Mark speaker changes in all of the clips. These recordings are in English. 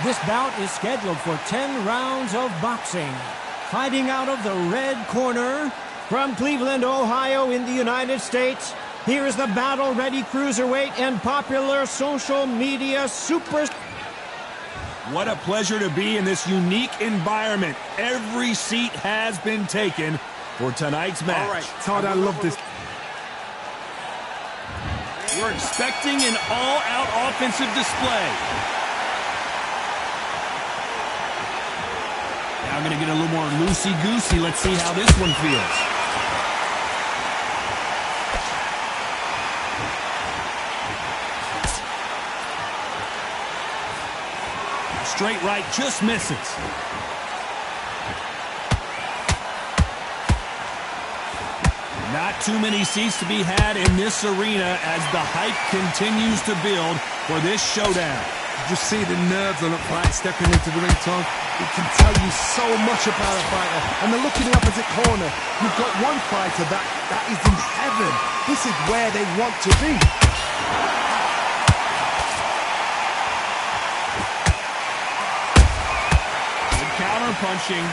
Speaker 1: This bout is scheduled for 10 rounds of boxing. Fighting out of the red corner, from Cleveland, Ohio in the United States, here is the battle-ready cruiserweight and popular social media super...
Speaker 2: What a pleasure to be in this unique environment. Every seat has been taken for tonight's match.
Speaker 3: All right, Todd, I love this.
Speaker 2: We're expecting an all-out offensive display. Now I'm going to get a little more loosey-goosey. Let's see how this one feels. Straight right just misses. Not too many seats to be had in this arena as the hype continues to build for this showdown.
Speaker 3: You just see the nerves on a fight stepping into the ring, Tom. It can tell you so much about a fighter. And the look in the opposite corner. You've got one fighter that is in heaven. This is where they want to be.
Speaker 2: Good counter punching.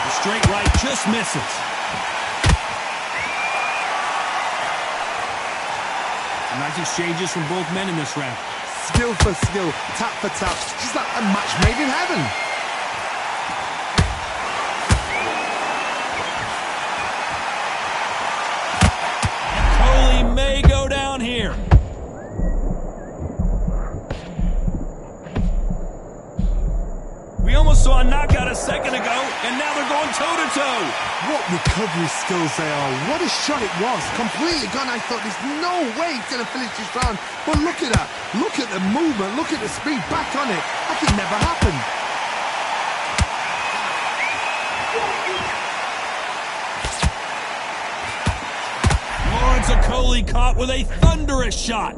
Speaker 2: The straight right just misses. Nice exchanges from both men in this round.
Speaker 3: Skill for skill, tap for tap. Just like a match made in heaven.
Speaker 2: Coley may go down here. We almost saw a knockout a second ago, and now they're going toe-to-toe.
Speaker 3: What recovery skills they are. What a shot it was. Completely gone. I thought there's no way he's going to finish this round. But look at that. Look at the movement. Look at the speed. Back on it. Like it never happened.
Speaker 2: Lawrence Okolie caught with a thunderous shot.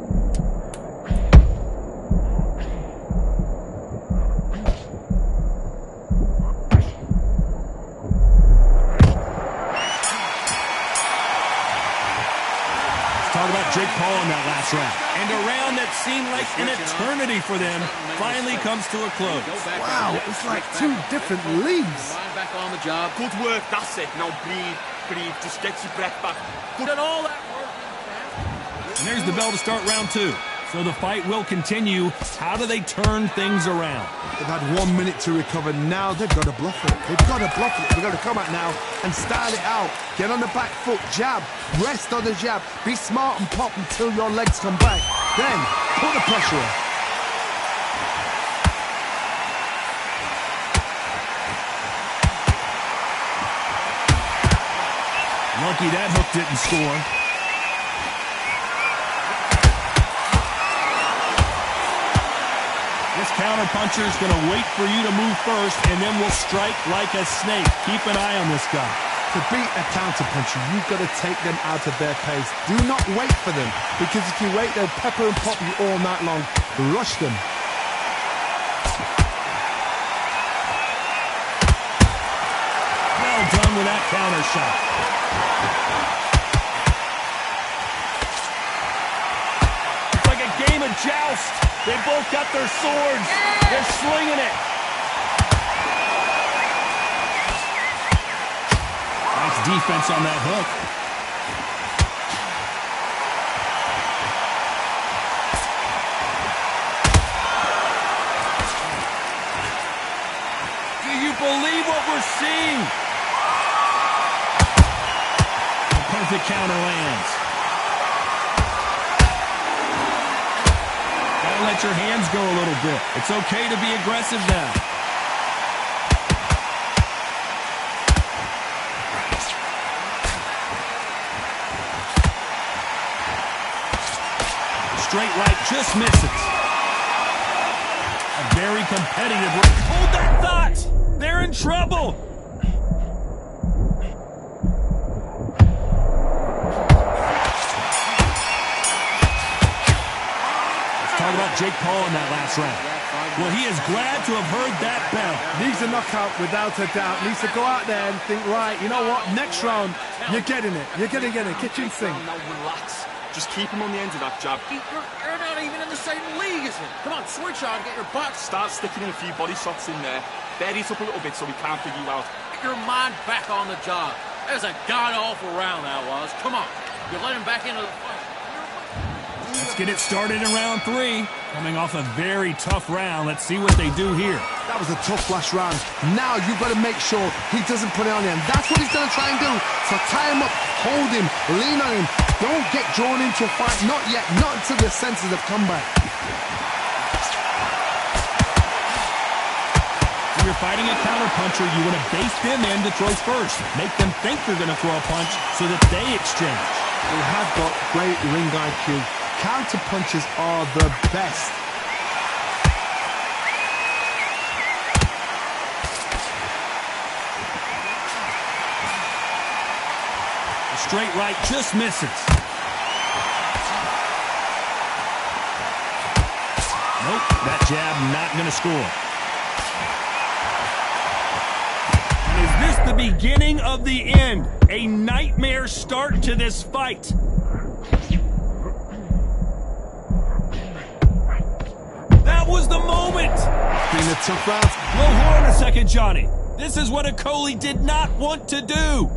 Speaker 2: Talk about Jake Paul in that last round. And a round that seemed like an eternity for them finally comes to a close.
Speaker 3: Wow, it's like two different leagues.
Speaker 4: Back on the job. Good work, that's it. Now breathe, just get your breath back. Good. And all that work.
Speaker 2: And there's the bell to start round two. So the fight will continue. How do they turn things around?
Speaker 3: They've had 1 minute to recover. Now they've got to bluff it. They've got to bluff it. They've got to come out now and style it out. Get on the back foot, jab, rest on the jab. Be smart and pop until your legs come back. Then put the pressure on.
Speaker 2: Lucky that hook didn't score. This counter-puncher is going to wait for you to move first, and then will strike like a snake. Keep an eye on this guy.
Speaker 3: To beat a counter-puncher, you've got to take them out of their pace. Do not wait for them, because if you wait, they'll pepper and pop you all night long. Rush them.
Speaker 2: Well done with that counter shot. It's like a game of joust. They both got their swords. They're slinging it. Nice defense on that hook. Do you believe what we're seeing? The perfect counter lands. Let your hands go a little bit. It's okay to be aggressive now. Straight right just misses. A very competitive. Hold that thought. They're in trouble. Talk about Jake Paul in that last round. Well, he is glad to have heard that bell.
Speaker 3: Needs a knockout without a doubt. Needs to go out there and think, right, you know what, next round, you're getting it. You're going to get it. Kitchen sink.
Speaker 4: Now relax. Just keep him on the end of that jab.
Speaker 5: You're not even in the same league as him. Come on, switch on, get your butt.
Speaker 4: Start sticking in a few body shots in there. Bury it up a little bit so we can't figure you out.
Speaker 5: Get your mind back on the job. That was a god-awful round, that was. Come on, you let him back into the fight.
Speaker 2: Let's get it started in round 3. Coming off a very tough round. Let's see what they do here.
Speaker 3: That was a tough last round. Now you've got to make sure he doesn't put it on you. And that's what he's going to try and do. So tie him up, hold him, lean on him. Don't get drawn into a fight. Not yet. Not until your senses have come back.
Speaker 2: When you're fighting a counterpuncher, you want to base them in to throw first. Make them think they're going to throw a punch so that they exchange.
Speaker 3: They have got great ring IQ. Counter punches are the best.
Speaker 2: The straight right just misses. Nope, that jab not going to score. And is this the beginning of the end? A nightmare start to this fight. That was the moment.
Speaker 3: Been a tough round.
Speaker 2: Blow horn a second, Johnny. This is what Okoli did not want to do.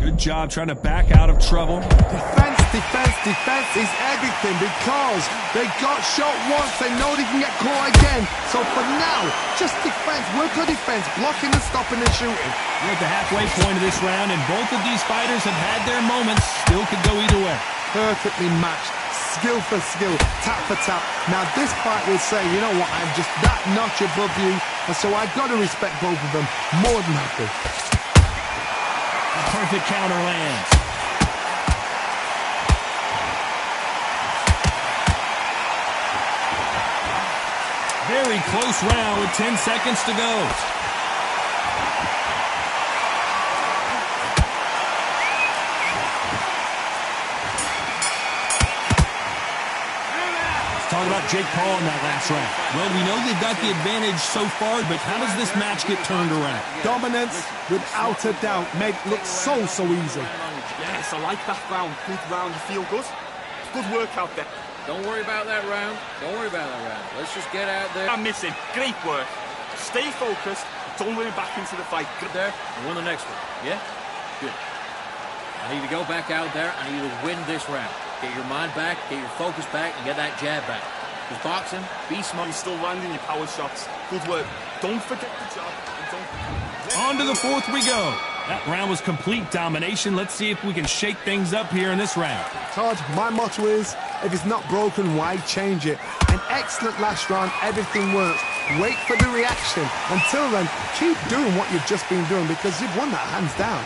Speaker 2: Good job trying to back out of trouble.
Speaker 3: Defense, defense, defense is everything because they got shot once. They know they can get caught again. So for now, just defense. Work on defense. Blocking and stopping and shooting.
Speaker 2: We're at the halfway point of this round, and both of these fighters have had their moments. Still could go either way.
Speaker 3: Perfectly matched. Skill for skill, tap for tap. Now this fight will say, you know what, I'm just that notch above you, and so I've got to respect both of them. More than happy.
Speaker 2: A perfect counter lands. Very close round with 10 seconds to go. Talk about Jake Paul in that last round. Well, we know they've got the advantage so far, but how does this match get turned around?
Speaker 3: Dominance, without a doubt, made it look so easy.
Speaker 4: Yes, I like that round. Good round. You feel good? Good work out there.
Speaker 5: Don't worry about that round. Don't worry about that round. Let's just get out there.
Speaker 4: I'm missing. Great work. Stay focused. Don't let him back into the fight.
Speaker 5: Get there and win the next one. Yeah? Good. I need to go back out there. I need to win this round. Get your mind back, get your focus back, and get that jab back. Because boxing, be smart.
Speaker 4: You're still landing your power shots. Good work. Don't forget the jab.
Speaker 2: On to the 4th we go. That round was complete domination. Let's see if we can shake things up here in this round.
Speaker 3: Todd, my motto is, if it's not broken, why change it? An excellent last round, everything works. Wait for the reaction. Until then, keep doing what you've just been doing because you've won that hands down.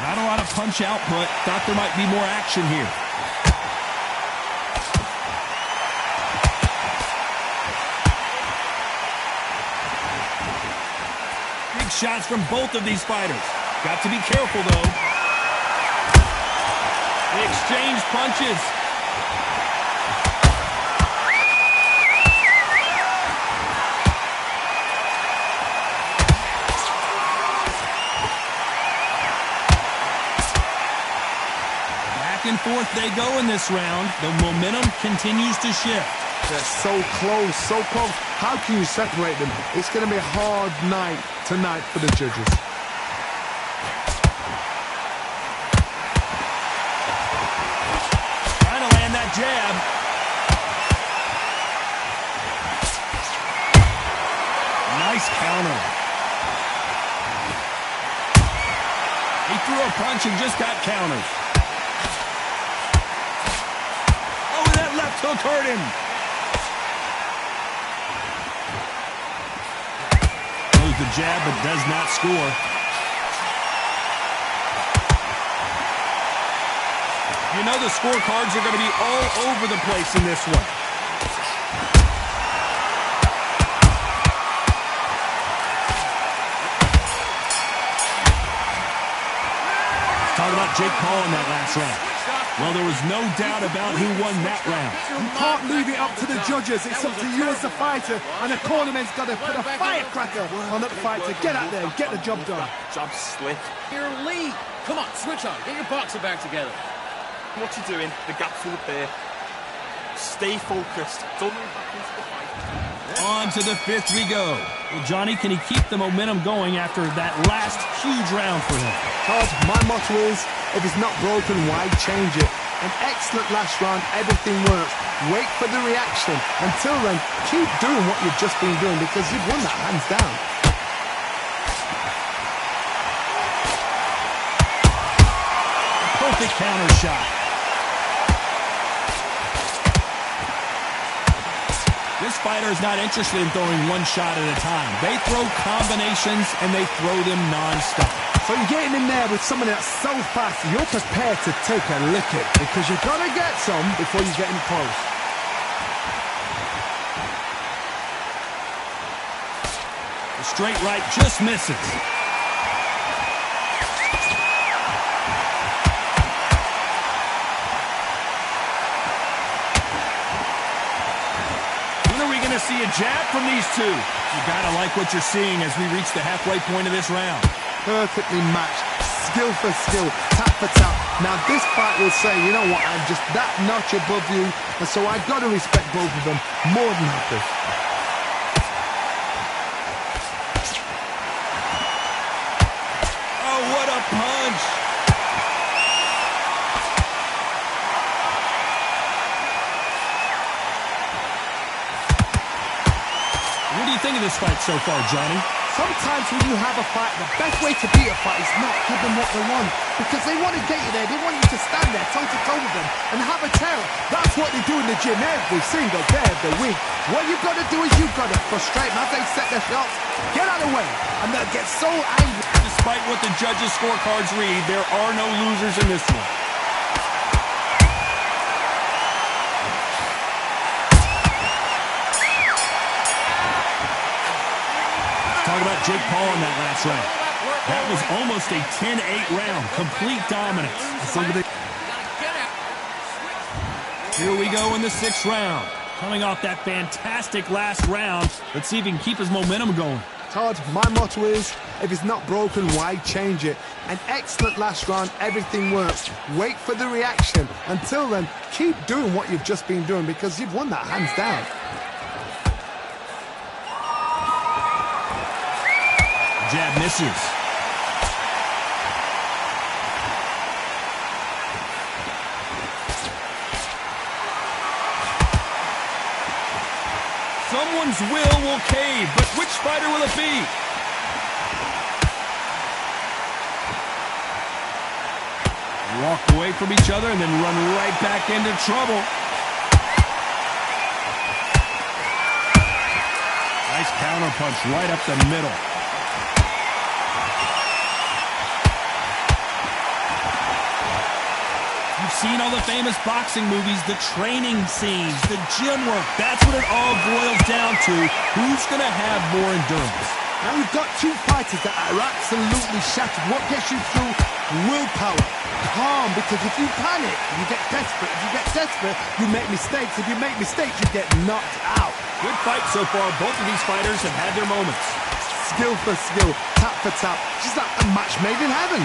Speaker 2: Not a lot of punch output. Thought there might be more action here. Big shots from both of these fighters. Got to be careful, though. They exchange punches. Back and forth they go in this round. The momentum continues to shift.
Speaker 3: They're so close, so close. How can you separate them? It's going to be a hard night tonight for the judges.
Speaker 2: Trying to land that jab. Nice counter. He threw a punch and just got countered. Oh, that left hook hurt him. Throws the jab but does not score. You know the scorecards are going to be all over the place in this one. Talk about Jake Paul in that last round. Well, there was no doubt about who won that round.
Speaker 3: You can't leave it up to the judges. It's up to you as the fighter. And the cornerman's got to put a firecracker on that fighter. Get out there and get the job done.
Speaker 4: Jab slick.
Speaker 5: Your lead. Come on, switch on. Get your boxing back together.
Speaker 4: What you doing? The gap's up there. Stay focused. Don't move back into the fight.
Speaker 2: On to the fifth we go. Well, Johnny, can he keep the momentum going after that last huge round for him?
Speaker 3: Todd, my motto is, if it's not broken, why change it? An excellent last round, everything works. Wait for the reaction. Until then, keep doing what you've just been doing because you've won that hands down.
Speaker 2: Perfect counter shot. This fighter is not interested in throwing one shot at a time. They throw combinations and they throw them non-stop.
Speaker 3: So you're getting in there with someone that's so fast, you're prepared to take a licking because you've got to get some before you get in close.
Speaker 2: The straight right just misses. See a jab from these two. You gotta like what you're seeing as we reach the halfway point of this round.
Speaker 3: Perfectly matched, skill for skill, tap for tap. Now this fight will say, you know what, I'm just that notch above you, and so I've got to respect both of them more than happy.
Speaker 2: Oh, what a punch! What do you think of this fight so far, Johnny?
Speaker 3: Sometimes when you have a fight, the best way to beat a fight is not give them what they want. Because they want to get you there. They want you to stand there toe-to-toe with them and have a terror. That's what they do in the gym every single day of the week. What you've got to do is you've got to frustrate them as they set their shots. Get out of the way. And they'll get so angry.
Speaker 2: Despite what the judges' scorecards read, there are no losers in this one. Talk about Jake Paul in that last round. That was almost a 10-8 round. Complete dominance. Here we go in the sixth round. Coming off that fantastic last round, let's see if he can keep his momentum going.
Speaker 3: Todd, my motto is, if it's not broken, why change it? An excellent last round, everything works. Wait for the reaction. Until then, keep doing what you've just been doing because you've won that hands down.
Speaker 2: Jab misses. Someone's will cave, but which fighter will it be? Walk away from each other and then run right back into trouble. Nice counter punch right up the middle. Seen all the famous boxing movies, the training scenes, the gym work. That's what it all boils down to. Who's going to have more endurance?
Speaker 3: Now we've got two fighters that are absolutely shattered. What gets you through? Willpower. Calm, because if you panic, you get desperate. If you get desperate, you make mistakes. If you make mistakes, you get knocked out.
Speaker 2: Good fight so far. Both of these fighters have had their moments.
Speaker 3: Skill for skill, tap for tap. Just like a match made in heaven.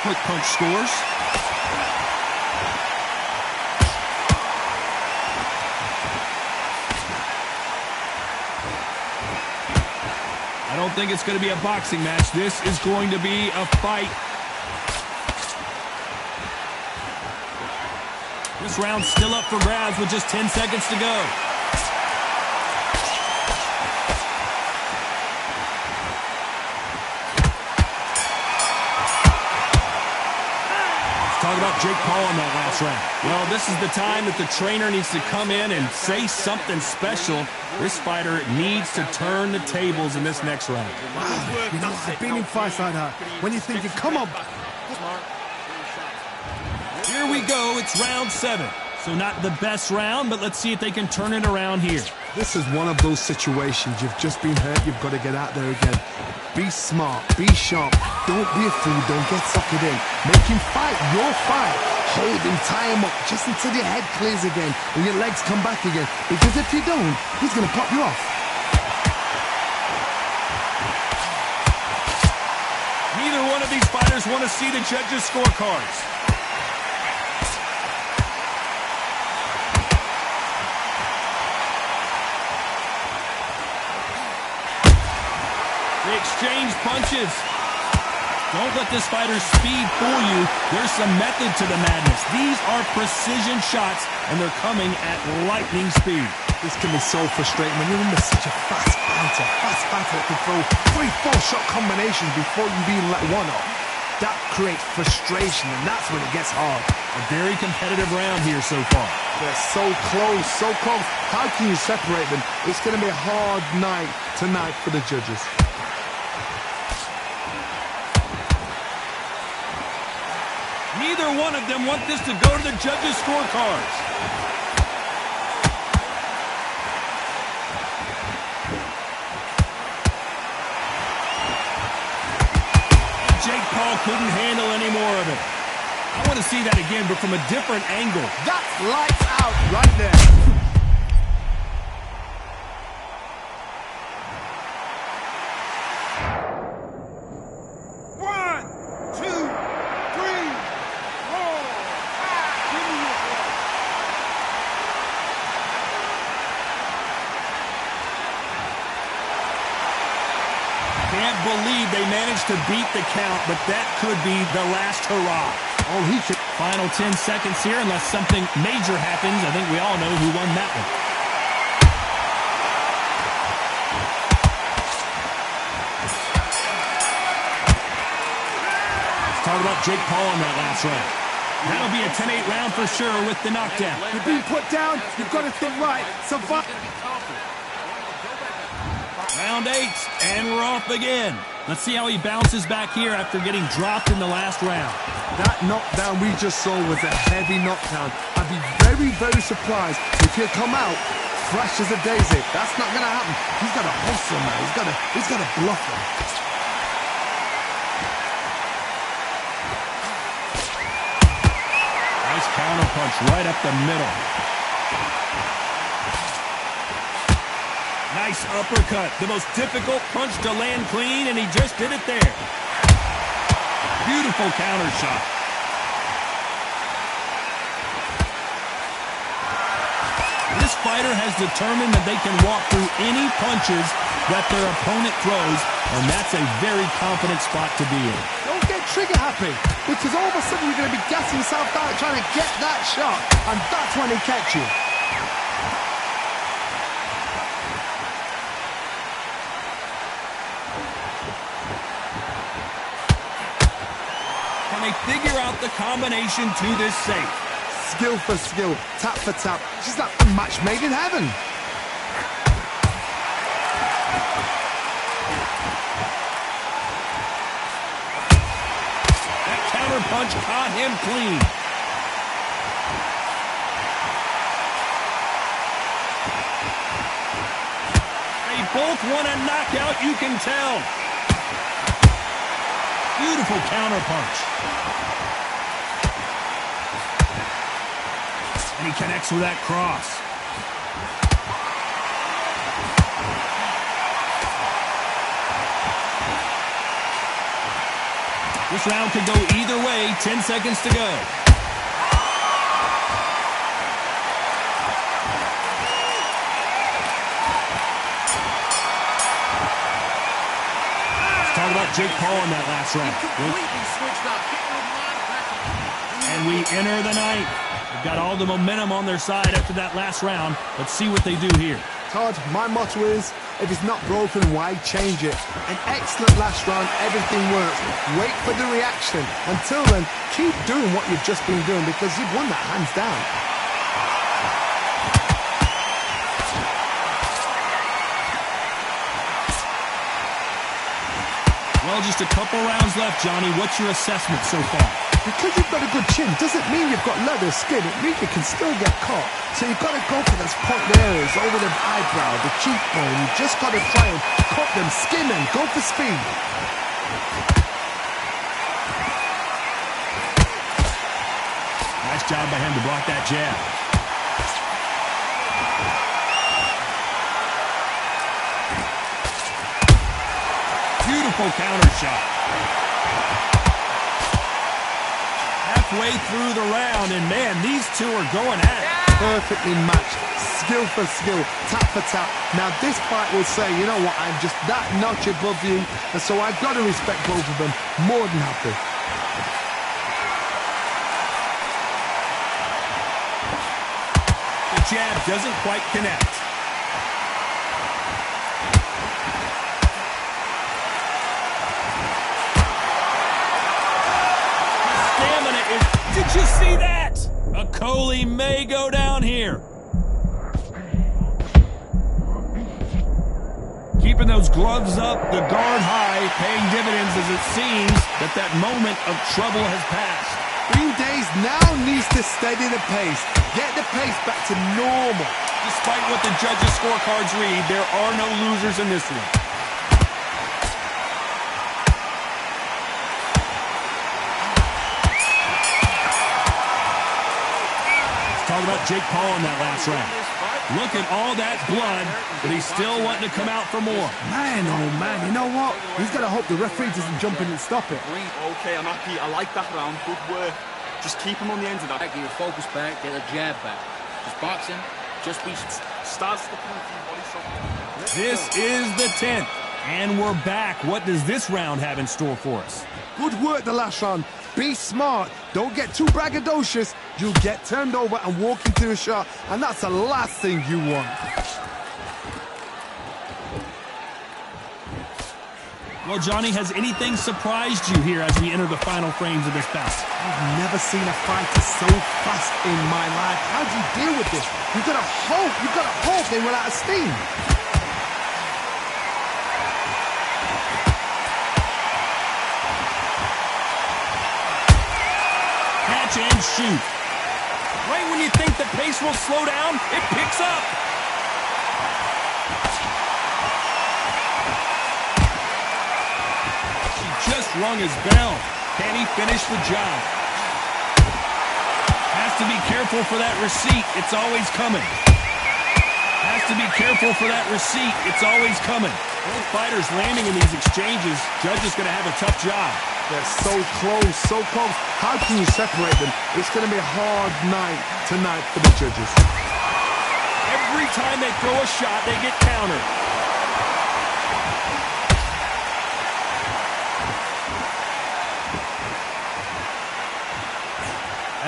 Speaker 2: Quick punch scores. I don't think it's going to be a boxing match. This is going to be a fight. This round's still up for grabs with just 10 seconds to go. Talk about Jake Paul in that last round. Well, this is the time that the trainer needs to come in and say something special. This fighter needs to turn the tables in this next round.
Speaker 3: Wow, you know, I've been in fights like that. When you're thinking, come on.
Speaker 2: Here we go. It's round 7. So not the best round, but let's see if they can turn it around here.
Speaker 3: This is one of those situations. You've just been hurt. You've got to get out there again. Be smart. Be sharp. Don't be a fool. Don't get suckered in. Make him fight your fight. Hold him. Tie him up just until your head clears again and your legs come back again. Because if you don't, he's going to pop you off.
Speaker 2: Neither one of these fighters want to see the judges' scorecards. They exchange punches. Don't let this fighter's speed fool you. There's some method to the madness. These are precision shots, and they're coming at lightning speed.
Speaker 3: This can be so frustrating when you're under such a fast fighter that can throw 3-4 shot combinations before you even let one off. That creates frustration, and that's when it gets hard.
Speaker 2: A very competitive round here so far.
Speaker 3: They're so close, so close. How can you separate them? It's going to be a hard night tonight for the judges.
Speaker 2: Neither one of them want this to go to the judges' scorecards. Jake Paul couldn't handle any more of it. I want to see that again, but from a different angle.
Speaker 3: That's lights out right there.
Speaker 2: Can't believe they managed to beat the count, but that could be the last hurrah.
Speaker 3: Oh, he could.
Speaker 2: Final 10 seconds here, unless something major happens. I think we all know who won that one. Let's talk about Jake Paul in that last round. That'll be a 10-8 round for sure with the knockdown.
Speaker 3: You're being put down. You've got to think right. Survive.
Speaker 2: Round 8, and we're off again. Let's see how he bounces back here after getting dropped in the last round.
Speaker 3: That knockdown we just saw was a heavy knockdown. I'd be very, very surprised if he'll come out fresh as a daisy. That's not going to happen. He's got to hustle now. He's got to bluff him.
Speaker 2: Nice counter punch right up the middle. Nice uppercut. The most difficult punch to land clean, and he just did it there. Beautiful counter shot. This fighter has determined that they can walk through any punches that their opponent throws, and that's a very confident spot to be in.
Speaker 3: Don't get trigger happy, because all of a sudden you're going to be gassing yourself out trying to get that shot, and that's when he catch you.
Speaker 2: Can they figure out the combination to this safe?
Speaker 3: Skill for skill, tap for tap. Just like a match made in heaven.
Speaker 2: That counter punch caught him clean. They both want a knockout, you can tell. Beautiful counter punch. And he connects with that cross. This round could go either way. 10 seconds to go. Talk about Jake Paul in that last round. And we enter the ninth. They've got all the momentum on their side after that last round. Let's see what they do here.
Speaker 3: Todd, my motto is, if it's not broken, why change it? An excellent last round, everything works. Wait for the reaction. Until then, keep doing what you've just been doing because you've won that hands down.
Speaker 2: Well, just a couple rounds left, Johnny. What's your assessment so far?
Speaker 3: because you've got a good chin doesn't mean you've got leather skin. It means you can still get caught. So you've got to go for those point areas over the eyebrow, the cheekbone. You just got to try and cut them, skin them, go for speed.
Speaker 2: Nice job by him to block that jab. Beautiful counter shot. Halfway through the round, and man, these two are going at it.
Speaker 3: Perfectly matched, skill for skill, tap for tap. Now this fight will say, you know what, I'm just that notch above you, and so I've got to respect both of them. More than happy.
Speaker 2: The jab doesn't quite connect. Did you see that? Okolie may go down here. Keeping those gloves up, the guard high, paying dividends as it seems that moment of trouble has passed.
Speaker 3: 3 days now needs to steady the pace. Get the pace back to normal.
Speaker 2: Despite what the judges' scorecards read, there are no losers in this one. Talk about Jake Paul in that last round. Look at all that blood, but he's still wanting to come out for more.
Speaker 3: Man, oh man, you know what? He's got to hope the referee doesn't jump in and stop it.
Speaker 4: Okay, I'm happy. I like that round. Good work. Just keep him on the end of that.
Speaker 5: Get your focus back, get a jab back. Just boxing, just be...
Speaker 4: Starts the point for your body, so...
Speaker 2: This is the 10th, and we're back. What does this round have in store for us?
Speaker 3: Good work the last round. Be smart. Don't get too braggadocious. You'll get turned over and walk into a shot, and that's the last thing you want.
Speaker 2: Well, Johnny, has anything surprised you here as we enter the final frames of this bout?
Speaker 3: I've never seen a fighter so fast in my life. How do you deal with this? You've got to hope they run out of steam.
Speaker 2: Catch and shoot. Right when you think the pace will slow down, it picks up. She just rung his bell. Can he finish the job? Has to be careful for that receipt. It's always coming. Has to be careful for that receipt. It's always coming. Both fighters landing in these exchanges. Judge is going to have a tough job.
Speaker 3: They're so close, so close. How can you separate them? It's going to be a hard night tonight for the judges.
Speaker 2: Every time they throw a shot, they get countered.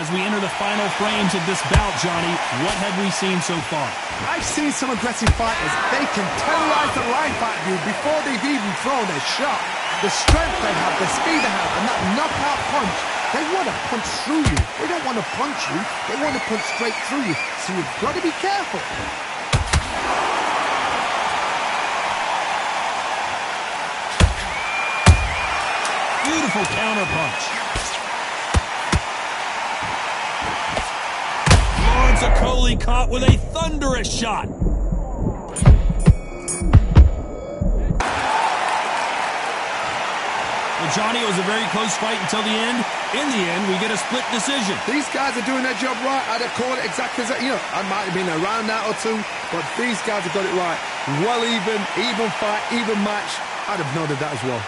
Speaker 2: As we enter the final frames of this bout, Johnny, what have we seen so far?
Speaker 3: I've seen some aggressive fighters. They can terrorize the life out of you before they've even thrown their shot. The strength they have, the speed they have, and that knockout punch, they want to punch through you. They don't want to punch you. They want to punch straight through you. So you've got to be careful.
Speaker 2: Beautiful counter punch. Okolie caught with a thunderous shot. Well, Johnny, it was a very close fight until the end. In the end, we get a split decision.
Speaker 3: These guys are doing their job right. I'd have called it exactly as that. You know, I might have been around that or two, but these guys have got it right. Well even fight, even match. I'd have noted that as well.